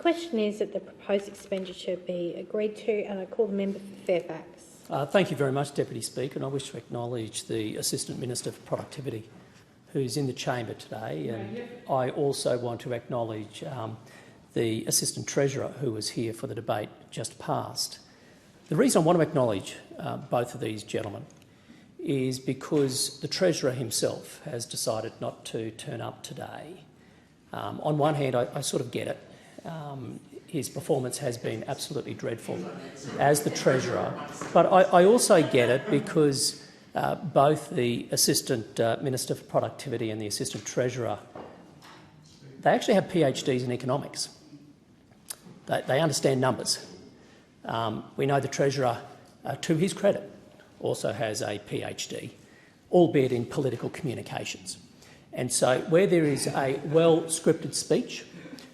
question is that the proposed expenditure be agreed to, and I call the member for Fairfax. Thank you very much, Deputy Speaker, and I wish to acknowledge the Assistant Minister for Productivity who's in the chamber today, and I also want to acknowledge the Assistant Treasurer who was here for the debate just past. The reason I want to acknowledge both of these gentlemen is because the Treasurer himself has decided not to turn up today. On one hand, I sort of get it. His performance has been absolutely dreadful as the Treasurer, but I also get it because both the Assistant Minister for Productivity and the Assistant Treasurer, they actually have PhDs in economics. They understand numbers. We know the Treasurer, to his credit, also has a PhD, albeit in political communications. And so where there is a well-scripted speech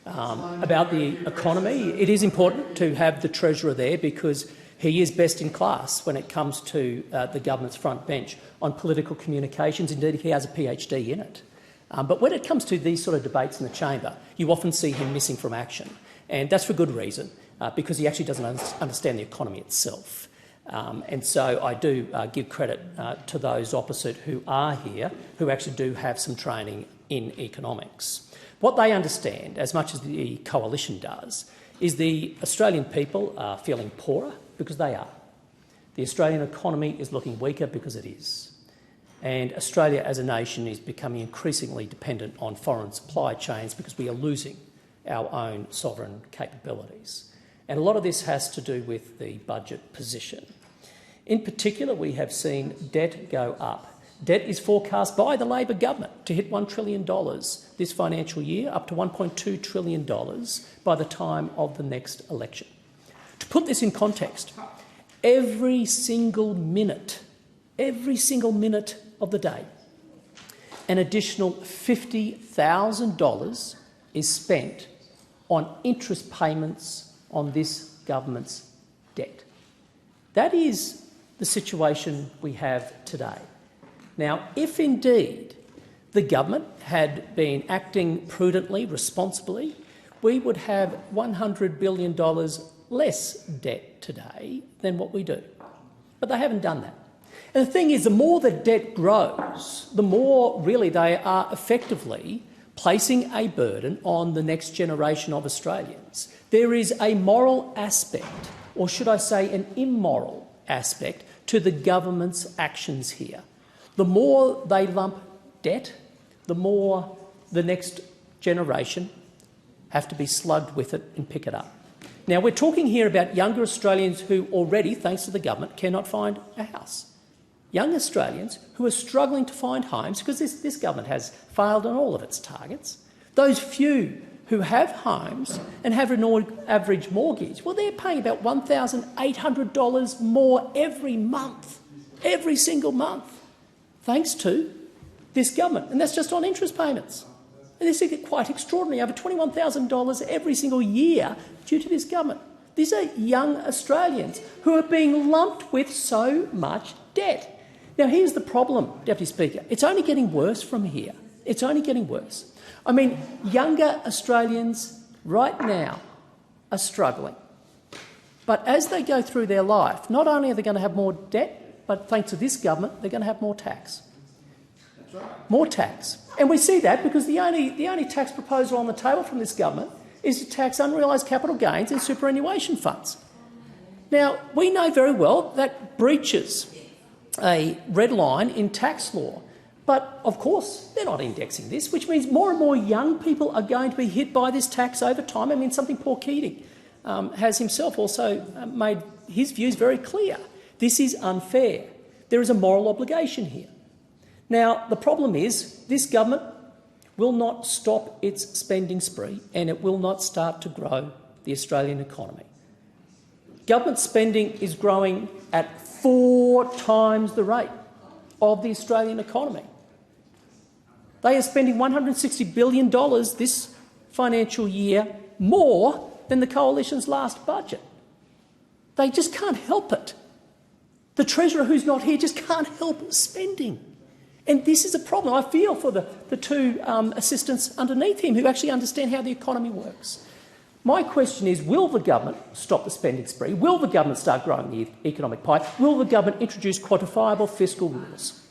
about the economy, it is important to have the Treasurer there because he is best in class when it comes to the government's front bench on political communications. Indeed, he has a PhD in it. But when it comes to these sort of debates in the chamber, you often see him missing from action. And that's for good reason, because he actually doesn't understand the economy itself. And so I do give credit to those opposite who are here, who actually do have some training in economics. What they understand, as much as the Coalition does, is the Australian people are feeling poorer because they are. The Australian economy is looking weaker because it is. And Australia as a nation is becoming increasingly dependent on foreign supply chains because we are losing our own sovereign capabilities. And a lot of this has to do with the budget position. In particular, we have seen debt go up. Debt is forecast by the Labor government to hit $1 trillion this financial year, up to $1.2 trillion by the time of the next election. To put this in context, every single minute of the day, an additional $50,000 is spent on interest payments on this government's debt. That is the situation we have today. Now, if indeed the government had been acting prudently, responsibly, we would have $100 billion less debt today than what we do. But they haven't done that. And the thing is, the more the debt grows, the more really they are effectively placing a burden on the next generation of Australians. There is a moral aspect, or should I say an immoral aspect, to the government's actions here. The more they lump debt, the more the next generation have to be slugged with it and pick it up. Now, we're talking here about younger Australians who already, thanks to the government, cannot find a house. Young Australians who are struggling to find homes because this government has failed on all of its targets. Those few who have homes and have an average mortgage, well, they're paying about $1,800 more every month, every single month, thanks to this government. And that's just on interest payments. And this is quite extraordinary, over $21,000 every single year due to this government. These are young Australians who are being lumped with so much debt. Now, here's the problem, Deputy Speaker. It's only getting worse from here. It's only getting worse. I mean, younger Australians right now are struggling. But as they go through their life, not only are they going to have more debt, but thanks to this government, they're going to have more tax. That's right. More tax. And we see that because the only tax proposal on the table from this government is to tax unrealised capital gains in superannuation funds. Now, we know very well that breaches a red line in tax law. But, of course, they're not indexing this, which means more and more young people are going to be hit by this tax over time. I mean, something Paul Keating has himself also made his views very clear. This is unfair. There is a moral obligation here. Now, the problem is this government will not stop its spending spree and it will not start to grow the Australian economy. Government spending is growing at 4 times the rate of the Australian economy. They are spending $160 billion this financial year more than the Coalition's last budget. They just can't help it. The Treasurer, who's not here, just can't help spending. And this is a problem. I feel for the two assistants underneath him who actually understand how the economy works. My question is, will the government stop the spending spree? Will the government start growing the economic pie? Will the government introduce quantifiable fiscal rules?